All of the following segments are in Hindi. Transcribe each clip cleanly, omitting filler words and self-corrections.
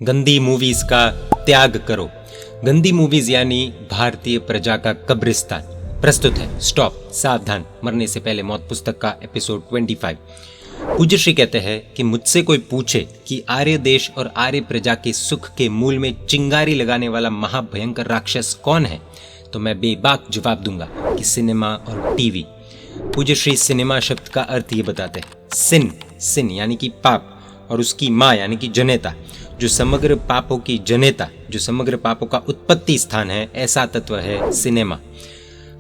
गंदी मूवीज का त्याग करो। गंदी मूवीज यानी भारतीय प्रजा का कब्रिस्तान। प्रस्तुत है स्टॉप सावधान मरने से पहले मौत पुस्तक का एपिसोड 25। पूज्य श्री कहते हैं कि मुझसे कोई पूछे कि आर्य देश और आर्य प्रजा के सुख के मूल में चिंगारी लगाने वाला महाभयंकर राक्षस कौन है, तो मैं बेबाक जवाब दूंगा कि सिनेमा और टीवी। पूज्य श्री सिनेमा शब्द का अर्थ ये बताते हैं, सिन यानी कि पाप, और उसकी माँ यानी कि जनेता, जो समग्र पापों की जनेता, जो समग्र पापों का उत्पत्ति स्थान है, ऐसा तत्व है सिनेमा।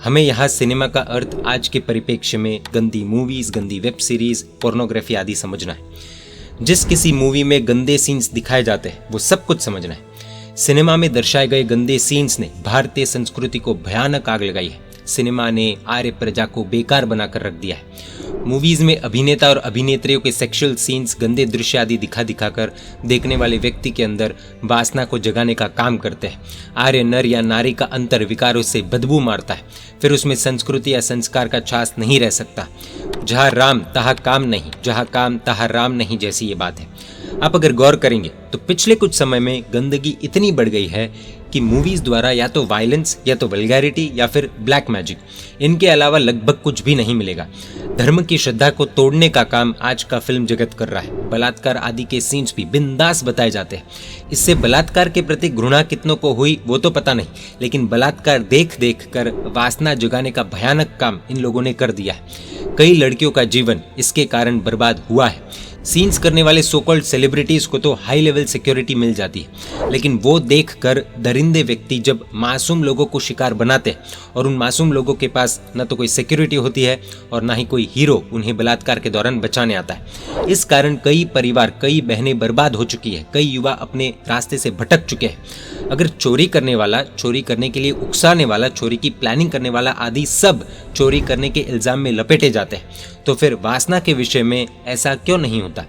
हमें यहाँ सिनेमा का अर्थ आज के परिप्रेक्ष्य में गंदी मूवीज, गंदी वेब सीरीज, पोर्नोग्राफी आदि समझना है। जिस किसी मूवी में गंदे सीन्स दिखाए जाते हैं वो सब कुछ समझना है। सिनेमा में दर्शाए गए गंदे सीन्स ने भारतीय संस्कृति को भयानक आग लगाई है। सिनेमा ने आर्य प्रजा को बेकार बनाकर रख दिया है। मूवीज में अभिनेता और अभिनेत्रियों के सेक्सुअल सीन्स, गंदे दृश्य आदि दिखाकर देखने वाले व्यक्ति के अंदर वासना को जगाने का काम करते हैं। आर्य नर या नारी का अंतर विकारों से बदबू मारता है, फिर उसमें संस्कृति या संस्कार का छास नहीं रह सकता। जहाँ राम तहाँ काम नहीं, जहाँ काम तहाँ राम नहीं, जैसी ये बात है। आप अगर गौर करेंगे तो पिछले कुछ समय में गंदगी इतनी बढ़ गई है कि मूवीज द्वारा या तो वायलेंस, या तो वल्गैरिटी, या फिर ब्लैक मैजिक, इनके अलावा लगभग कुछ भी नहीं मिलेगा। धर्म की श्रद्धा को तोड़ने का काम आज का फिल्म जगत कर रहा है। बलात्कार आदि के सीन्स भी बिंदास बताए जाते हैं। इससे बलात्कार के प्रति घृणा कितनों को हुई वो तो पता नहीं, लेकिन बलात्कार देख देख कर वासना जगाने का भयानक काम इन लोगों ने कर दिया है। कई लड़कियों का जीवन इसके कारण बर्बाद हुआ है। सीन्स करने वाले सो कॉल्ड सेलिब्रिटीज को तो हाई लेवल सिक्योरिटी मिल जाती है, लेकिन वो देखकर दरिंदे व्यक्ति जब मासूम लोगों को शिकार बनाते हैं और उन मासूम लोगों के पास न तो कोई सिक्योरिटी होती है और ना ही कोई हीरो उन्हें बलात्कार के दौरान बचाने आता है। इस कारण कई परिवार, कई बहनें बर्बाद हो चुकी है, कई युवा अपने रास्ते से भटक चुके हैं। अगर चोरी करने वाला, चोरी करने के लिए उकसाने वाला, चोरी की प्लानिंग करने वाला आदि सब चोरी करने के इल्जाम में लपेटे जाते हैं, तो फिर वासना के विषय में ऐसा क्यों नहीं होता?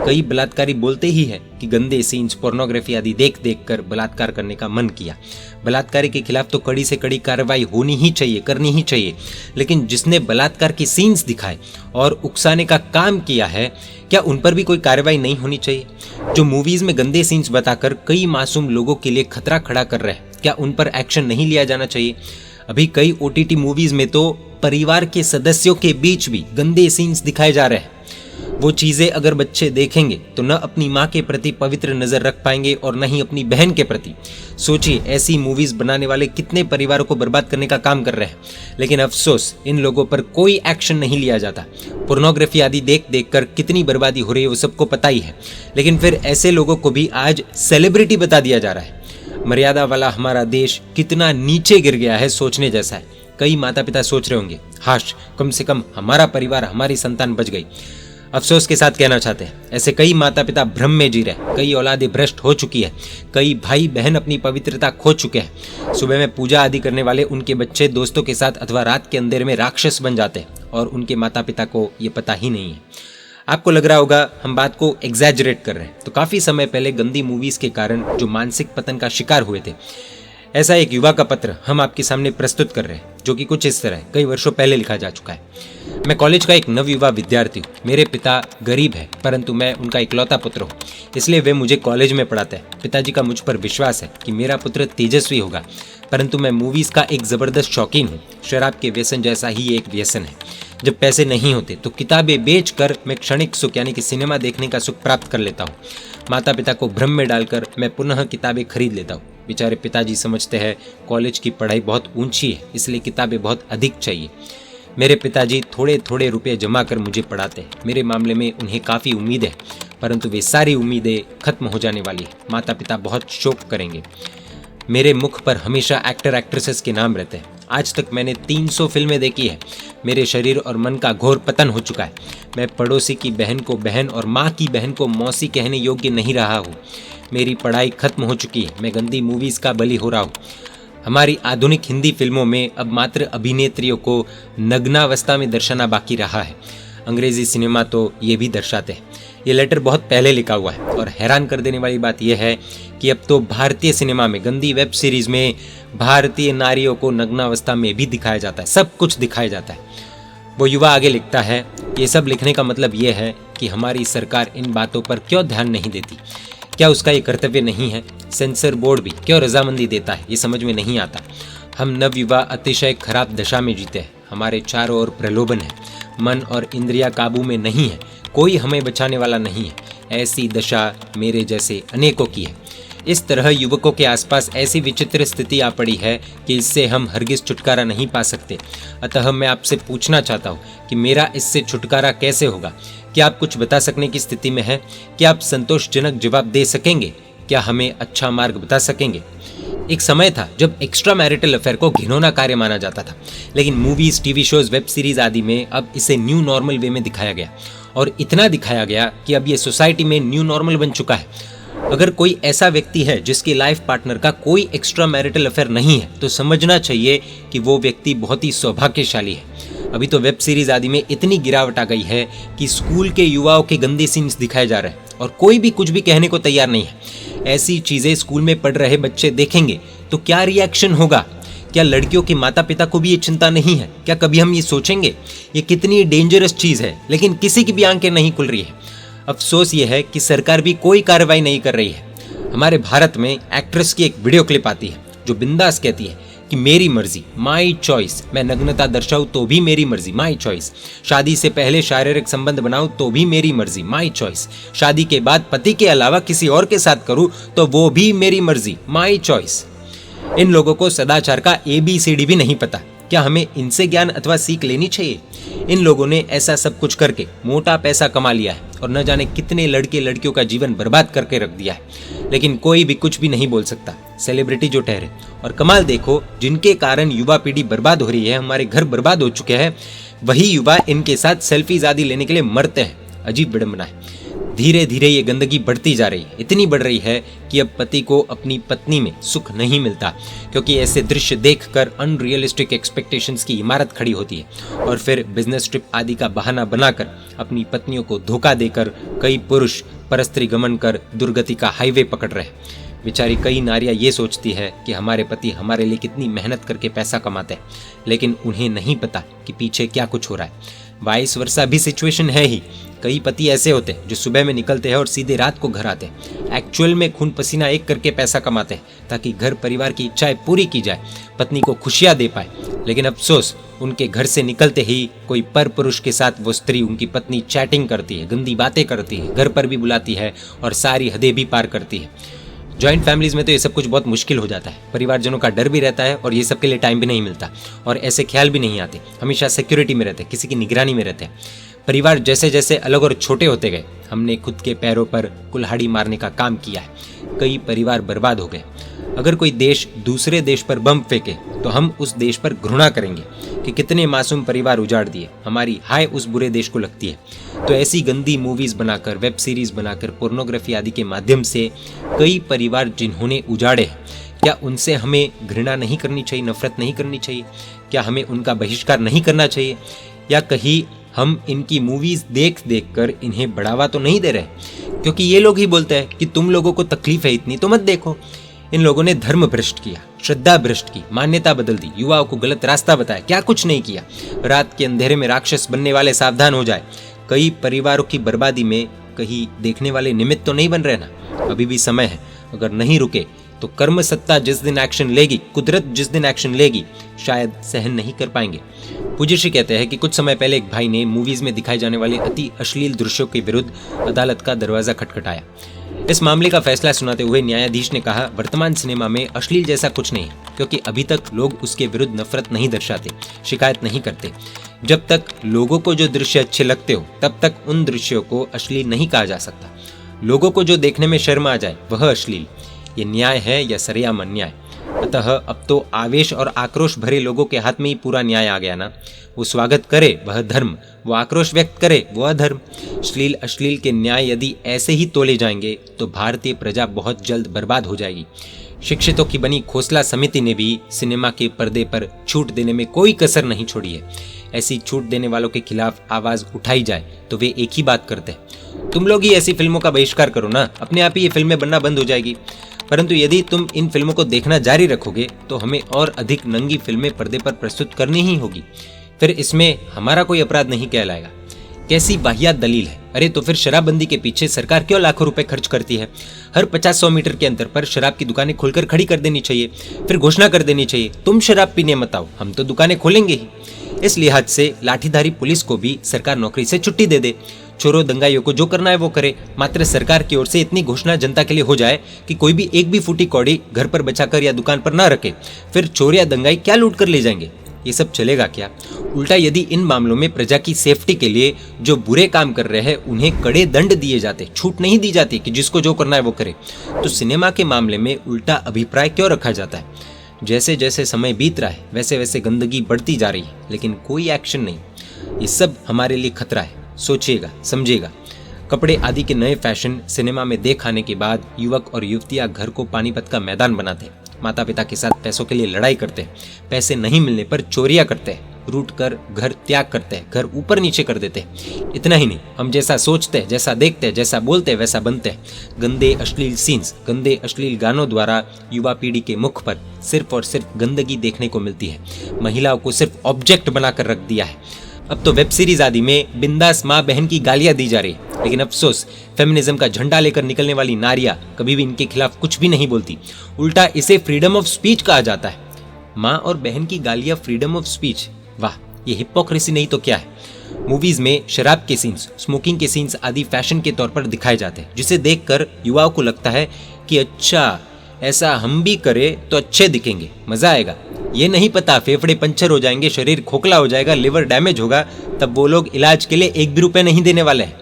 कई बलात्कारी बोलते ही है कि गंदे सीन्स, पोर्नोग्राफी आदि देख देख कर बलात्कार करने का मन किया। बलात्कारी के खिलाफ तो कड़ी से कड़ी कार्रवाई होनी ही चाहिए, करनी ही चाहिए, लेकिन जिसने बलात्कार के सीन्स दिखाए और उकसाने का काम किया है, क्या उन पर भी कोई कार्रवाई नहीं होनी चाहिए? जो मूवीज में गंदे सीन्स बताकर कई मासूम लोगों के लिए खतरा खड़ा कर रहे हैं, क्या उन पर एक्शन नहीं लिया जाना चाहिए? अभी कई OTT मूवीज में तो परिवार के सदस्यों के बीच भी गंदे सीन्स दिखाए जा रहे हैं। वो चीजें अगर बच्चे देखेंगे तो न अपनी माँ के प्रति पवित्र नजर रख पाएंगे और न ही अपनी बहन के प्रति। सोचिए, ऐसी मूवीज बनाने वाले कितने परिवारों को बर्बाद करने का काम कर रहे हैं, लेकिन अफसोस इन लोगों पर कोई एक्शन नहीं लिया जाता। पोर्नोग्राफी आदि देख देख कर कितनी बर्बादी हो रही है वो सबको पता ही है, लेकिन फिर ऐसे लोगों को भी आज सेलिब्रिटी बता दिया जा रहा है। मर्यादा वाला हमारा देश कितना नीचे गिर गया है, सोचने जैसा है। कई माता पिता सोच रहे होंगे, हाश, कम से कम हमारा परिवार, हमारी संतान बच गई। अफसोस के साथ कहना चाहते हैं, ऐसे कई माता पिता भ्रम में जी रहे, कई औलादें भ्रष्ट हो चुकी है, कई भाई बहन अपनी पवित्रता खो चुके हैं। सुबह में पूजा आदि करने वाले उनके बच्चे दोस्तों के साथ अथवा रात के अंधेरे में राक्षस बन जाते हैं और उनके माता पिता को ये पता ही नहीं है। आपको लग रहा होगा हम बात को एग्जैजरेट कर रहे हैं, तो काफी समय पहले गंदी मूवीज के कारण जो मानसिक पतन का शिकार हुए थे, ऐसा एक युवा का पत्र हम आपके सामने प्रस्तुत कर रहे हैं, जो कि कुछ इस तरह कई वर्षों पहले लिखा जा चुका है। मैं कॉलेज का एक नवयुवा विद्यार्थी हूँ। मेरे पिता गरीब है, परंतु मैं उनका इकलौता पुत्र हूँ, इसलिए वे मुझे कॉलेज में पढ़ाते हैं। पिताजी का मुझ पर विश्वास है कि मेरा पुत्र तेजस्वी होगा, परंतु मैं मूवीज का एक जबरदस्त शौकीन हूँ। शराब के व्यसन जैसा ही एक व्यसन है। जब पैसे नहीं होते तो किताबें बेचकर मैं क्षणिक सुख यानी कि सिनेमा देखने का सुख प्राप्त कर लेता हूँ। माता पिता को भ्रम में डालकर मैं पुनः किताबें खरीद लेता हूँ। बेचारे पिताजी समझते हैं कॉलेज की पढ़ाई बहुत ऊंची है, इसलिए किताबें बहुत अधिक चाहिए। मेरे पिताजी थोड़े थोड़े रुपए जमा कर मुझे पढ़ाते हैं। मेरे मामले में उन्हें काफ़ी उम्मीद है, परंतु वे सारी उम्मीदें खत्म हो जाने वाली है। माता पिता बहुत शोक करेंगे। मेरे मुख पर हमेशा एक्टर एक्ट्रेसेस के नाम रहते हैं। आज तक मैंने 300 फिल्में देखी है। मेरे शरीर और मन का घोर पतन हो चुका है। मैं पड़ोसी की बहन को बहन और माँ की बहन को मौसी कहने योग्य नहीं रहा हूँ। मेरी पढ़ाई खत्म हो चुकी है। मैं गंदी मूवीज़ का बली हो रहा हूँ। हमारी आधुनिक हिंदी फिल्मों में अब मात्र अभिनेत्रियों को नग्नावस्था में दर्शाना बाकी रहा है। अंग्रेजी सिनेमा तो ये भी दर्शाते हैं। ये लेटर बहुत पहले लिखा हुआ है और हैरान कर देने वाली बात यह है कि अब तो भारतीय सिनेमा में गंदी वेब सीरीज में भारतीय नारियों को नग्नावस्था में भी दिखाया जाता है। सब कुछ दिखाया जाता है। वो युवा आगे लिखता है, ये सब लिखने का मतलब ये है कि हमारी सरकार इन बातों पर क्यों ध्यान नहीं देती। क्या उसका ये कर्तव्य नहीं है? सेंसर बोर्ड भी क्यों रजामंदी देता है, ये समझ में नहीं आता। हम नवयुवा अतिशय खराब दशा में जीते हैं। हमारे चारों ओर प्रलोभन है, मन और इंद्रिया काबू में नहीं है, कोई हमें बचाने वाला नहीं है। ऐसी दशा मेरे जैसे अनेकों की है। इस तरह युवकों के आसपास ऐसी विचित्र स्थिति आ पड़ी है कि इससे हम हरगिज छुटकारा नहीं पा सकते। अतः मैं आपसे पूछना चाहता हूँ कि मेरा इससे छुटकारा कैसे होगा? क्या आप कुछ बता सकने की स्थिति में हैं? क्या आप संतोषजनक जवाब दे सकेंगे? क्या हमें अच्छा मार्ग बता सकेंगे? एक समय था जब एक्स्ट्रा मैरिटल अफेयर को घिनौना कार्य माना जाता था, लेकिन movies, TV shows, web series आदि में अब इसे न्यू नॉर्मल वे में दिखाया गया, और इतना दिखाया गया कि अब ये सोसाइटी में न्यू नॉर्मल बन चुका है। अगर कोई ऐसा व्यक्ति है जिसकी लाइफ पार्टनर का कोई एक्स्ट्रा मैरिटल अफेयर नहीं है, तो समझना चाहिए कि वो व्यक्ति बहुत ही सौभाग्यशाली है। अभी तो वेब सीरीज आदि में इतनी गिरावट आ गई है कि स्कूल के युवाओं के गंदे सीन्स दिखाए जा रहे हैं और कोई भी कुछ भी कहने को तैयार नहीं है। ऐसी चीजें स्कूल में पढ़ रहे बच्चे देखेंगे तो क्या रिएक्शन होगा? क्या लड़कियों के माता पिता को भी ये चिंता नहीं है? क्या कभी हम ये सोचेंगे? ये कितनी डेंजरस चीज है, लेकिन किसी की भी आंखें नहीं खुल रही है। अफसोस ये है कि सरकार भी कोई कार्रवाई नहीं कर रही है। हमारे भारत में एक्ट्रेस की एक वीडियो क्लिप आती है जो बिंदास कहती है कि मेरी मर्जी, माई चॉइस, मैं नग्नता दर्शाऊं तो भी मेरी मर्जी, माई चॉइस, शादी से पहले शारीरिक संबंध बनाऊं तो भी मेरी मर्जी, माई चॉइस, शादी के बाद पति के अलावा किसी और के साथ करूं तो वो भी मेरी मर्जी, माई चॉइस। इन लोगों को सदाचार का ABCD भी नहीं पता। क्या हमें इनसे ज्ञान अथवा सीख लेनी चाहिए? इन लोगों ने ऐसा सब कुछ करके मोटा पैसा कमा लिया है और न जाने कितने लड़के लड़कियों का जीवन बर्बाद करके रख दिया है, लेकिन कोई भी कुछ भी नहीं बोल सकता, सेलिब्रिटी जो ठहरे। और कमाल देखो, जिनके कारण युवा पीढ़ी बर्बाद हो रही है, हमारे घर बर्बाद हो चुके हैं, वही युवा इनके साथ सेल्फीज आदि लेने के लिए मरते हैं। अजीब विडंबना है। धीरे धीरे ये गंदगी बढ़ती जा रही है, इतनी बढ़ रही है कि अब पति को अपनी पत्नी में सुख नहीं मिलता, क्योंकि ऐसे दृश्य देखकर अनरियलिस्टिक एक्सपेक्टेशंस की इमारत खड़ी होती है और फिर बिजनेस ट्रिप आदि का बहाना बनाकर अपनी पत्नियों को धोखा देकर कई पुरुष परस्त्री गमन कर दुर्गति का हाईवे पकड़ रहे हैं। बेचारी कई नारियां ये सोचती है कि हमारे पति हमारे लिए कितनी मेहनत करके पैसा कमाते हैं, लेकिन उन्हें नहीं पता कि पीछे क्या कुछ हो रहा है। वाइस वर्सा भी सिचुएशन है ही। कई पति ऐसे होते हैं जो सुबह में निकलते हैं और सीधे रात को घर आते हैं। एक्चुअल में खून पसीना एक करके पैसा कमाते हैं ताकि घर परिवार की इच्छाएं पूरी की जाए, पत्नी को खुशियां दे पाए। लेकिन अफसोस, उनके घर से निकलते ही कोई पर पुरुष के साथ वो स्त्री, उनकी पत्नी चैटिंग करती है, गंदी बातें करती है, घर पर भी बुलाती है और सारी हदें भी पार करती है। जॉइंट फैमिलीज में तो ये सब कुछ बहुत मुश्किल हो जाता है। परिवारजनों का डर भी रहता है और ये सब के लिए टाइम भी नहीं मिलता और ऐसे ख्याल भी नहीं आते। हमेशा सिक्योरिटी में रहते हैं, किसी की निगरानी में रहते हैं। परिवार जैसे जैसे अलग और छोटे होते गए, हमने खुद के पैरों पर कुल्हाड़ी मारने का काम किया है। कई परिवार बर्बाद हो गए। अगर कोई देश दूसरे देश पर बम फेंके तो हम उस देश पर घृणा करेंगे कि कितने मासूम परिवार उजाड़ दिए। हमारी हाय उस बुरे देश को लगती है। तो ऐसी गंदी मूवीज बनाकर, वेब सीरीज बनाकर, पोर्नोग्राफी आदि के माध्यम से कई परिवार जिन्होंने उजाड़े हैं, क्या उनसे हमें घृणा नहीं करनी चाहिए, नफरत नहीं करनी चाहिए? क्या हमें उनका बहिष्कार नहीं करना चाहिए? या कहीं हम इनकी मूवीज देख देख कर इन्हें बढ़ावा तो नहीं दे रहे? क्योंकि ये लोग ही बोलते हैं कि तुम लोगों को तकलीफ है इतनी तो मत देखो। इन लोगों ने धर्म भ्रष्ट किया, श्रद्धा भ्रष्ट की, मान्यता बदल दी, युवाओं को गलत रास्ता बताया, क्या कुछ नहीं किया। रात के अंधेरे में राक्षस बनने वाले सावधान हो जाए। कई परिवारों की बर्बादी में कहीं देखने वाले निमित्त तो नहीं बन रहे ना। अभी भी समय है। अगर नहीं रुके तो कर्म सत्ता जिस दिन एक्शन लेगी, कुदरत जिस दिन एक्शन लेगी, शायद सहन नहीं कर पाएंगे। पूज्य श्री कहते हैं कि कुछ समय पहले एक भाई ने मूवीज में दिखाए जाने वाले अति अश्लील दृश्यों के विरुद्ध अदालत का दरवाजा खटखटाया। इस मामले का फैसला सुनाते हुए न्यायाधीश ने कहा, वर्तमान सिनेमा में अश्लील जैसा कुछ नहीं, क्योंकि अभी तक लोग उसके विरुद्ध नफरत नहीं दर्शाते, शिकायत नहीं करते। जब तक लोगों को जो दृश्य अच्छे लगते हो, तब तक उन दृश्यों को अश्लील नहीं कहा जा सकता। लोगों को जो देखने में शर्म आ जाए वह अश्लील। ये न्याय है या सरेआम अन्याय? अतः अब तो आवेश और आक्रोश भरे लोगों के हाथ में ही पूरा न्याय आ गया ना। वो स्वागत करे वह धर्म, वो आक्रोश व्यक्त करे वो अधर्म। श्लील अश्लील के न्याय यदि ऐसे ही तोले जाएंगे तो भारतीय प्रजा बहुत जल्द बर्बाद हो जाएगी। शिक्षितों की बनी खोसला समिति ने भी सिनेमा के पर्दे पर छूट देने में कोई कसर नहीं छोड़ी है। ऐसी छूट देने वालों के खिलाफ आवाज उठाई जाए तो वे एक ही बात करते हैं, तुम लोग ही ऐसी फिल्मों का बहिष्कार करो ना, अपने आप ही ये फिल्में बनना बंद हो जाएगी। परंतु यदि तुम इन फिल्मों को देखना जारी रखोगे तो हमें और अधिक नंगी फिल्में पर्दे पर प्रस्तुत करनी ही होगी। फिर इसमें हमारा कोई अपराध नहीं कहलाएगा। कैसी वाहियात दलील है। अरे तो फिर शराबबंदी के पीछे सरकार क्यों लाखों रुपए खर्च करती है? हर 50-100 मीटर के अंतर पर शराब की दुकानें खोलकर खड़ी कर देनी चाहिए, फिर घोषणा कर देनी चाहिए, तुम शराब पीने मत आओ, हम तो दुकानें खोलेंगे ही। इस लिहाज से लाठीधारी पुलिस को भी सरकार नौकरी से छुट्टी दे दे। चोरों दंगाइयों को जो करना है वो करे, मात्र सरकार की ओर से इतनी घोषणा जनता के लिए हो जाए कि कोई भी एक भी फूटी कौड़ी घर पर बचाकर या दुकान पर ना रखे, फिर चोर या दंगाई क्या लूट कर ले जाएंगे? ये सब चलेगा क्या? उल्टा यदि इन मामलों में प्रजा की सेफ्टी के लिए जो बुरे काम कर रहे हैं उन्हें कड़े दंड दिए जाते, छूट नहीं दी जाती कि जिसको जो करना है वो करे, तो सिनेमा के मामले में उल्टा अभिप्राय क्यों रखा जाता है? जैसे जैसे समय बीत रहा है वैसे वैसे गंदगी बढ़ती जा रही है, लेकिन कोई एक्शन नहीं। ये सब हमारे लिए खतरा है, सोचिएगा, समझिएगा। कपड़े आदि के नए फैशन सिनेमा में देख आने के बाद युवक और युवतियां घर को पानीपत का मैदान बनाते हैं, माता पिता के साथ पैसों के लिए लड़ाई करते हैं, पैसे नहीं मिलने पर चोरियां करते हैं, रूठ कर घर त्याग करते हैं, घर ऊपर नीचे कर देते हैं। इतना ही नहीं, हम जैसा सोचते हैं, जैसा देखते हैं, जैसा बोलते हैं वैसा बनते हैं। गंदे अश्लील सीन्स, गंदे अश्लील गानों द्वारा युवा पीढ़ी के मुख पर सिर्फ और सिर्फ गंदगी देखने को मिलती है। महिलाओं को सिर्फ ऑब्जेक्ट बनाकर रख दिया है। अब तो वेब सीरीज आदि में बिंदास माँ बहन की गालियां दी जा रही है, लेकिन अफसोस फेमिनिज्म का झंडा लेकर निकलने वाली नारियां कभी भी इनके खिलाफ कुछ भी नहीं बोलती। उल्टा इसे फ्रीडम ऑफ स्पीच कहा जाता है। माँ और बहन की गालियां फ्रीडम ऑफ स्पीच, वाह, ये हिपोक्रेसी नहीं तो क्या है? मूवीज में शराब के सीन्स, स्मोकिंग के सीन्स आदि फैशन के तौर पर दिखाए जाते हैं, जिसे देखकर युवाओं को लगता है कि अच्छा ऐसा हम भी करें तो अच्छे दिखेंगे, मजा आएगा। ये नहीं पता फेफड़े पंचर हो जाएंगे, शरीर खोखला हो जाएगा, लिवर डैमेज होगा, तब वो लोग इलाज के लिए एक भी रुपए नहीं देने वाले हैं।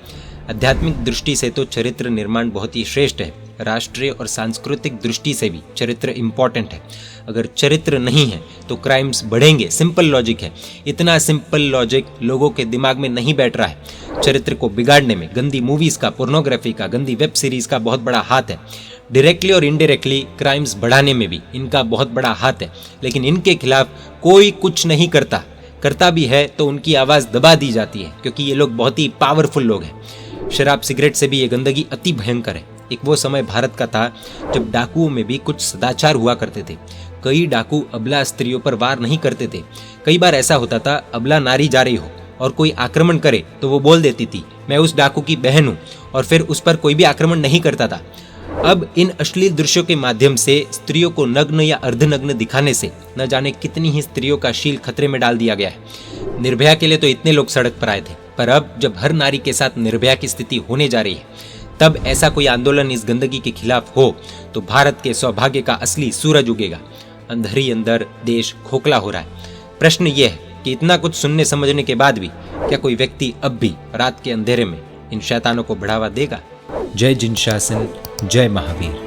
आध्यात्मिक दृष्टि से तो चरित्र निर्माण बहुत ही श्रेष्ठ है, राष्ट्रीय और सांस्कृतिक दृष्टि से भी चरित्र इंपॉर्टेंट है। अगर चरित्र नहीं है तो क्राइम्स बढ़ेंगे, सिंपल लॉजिक है। इतना सिंपल लॉजिक लोगों के दिमाग में नहीं बैठ रहा है। चरित्र को बिगाड़ने में गंदी मूवीज का, पोर्नोग्राफी का, गंदी वेब सीरीज का बहुत बड़ा हाथ है। डायरेक्टली और इनडायरेक्टली क्राइम्स बढ़ाने में भी इनका बहुत बड़ा हाथ है, लेकिन इनके खिलाफ कोई कुछ नहीं करता भी है तो उनकी आवाज दबा दी जाती है, क्योंकि ये लोग बहुत ही पावरफुल लोग हैं। शराब सिगरेट से भी ये गंदगी अति भयंकर है। एक वो समय भारत का था जब डाकुओं में भी कुछ सदाचार हुआ करते थे। कई डाकू अबला स्त्रियों पर वार नहीं करते थे। कई बार ऐसा होता था, अबला नारी जा रही हो और कोई आक्रमण करे तो वो बोल देती थी मैं उस डाकू की बहन हूँ, और फिर उस पर कोई भी आक्रमण नहीं करता था। अब इन अश्लील दृश्यों के माध्यम से स्त्रियों को नग्न या अर्धनग्न दिखाने से न जाने कितनी ही स्त्रियों का शील खतरे में डाल दिया गया है। निर्भया के लिए तो इतने लोग सड़क पर आए थे, पर अब जब हर नारी के साथ निर्भया की स्थिति होने जा रही है, तब ऐसा कोई आंदोलन इस गंदगी के खिलाफ हो तो भारत के सौभाग्य का असली सूरज उगेगा। अंदर ही अंदर देश खोखला हो रहा है। प्रश्न यह है कि इतना कुछ सुनने समझने के बाद भी क्या कोई व्यक्ति अब भी रात के अंधेरे में इन शैतानों को बढ़ावा देगा? जय जिन शासन, जय महावीर।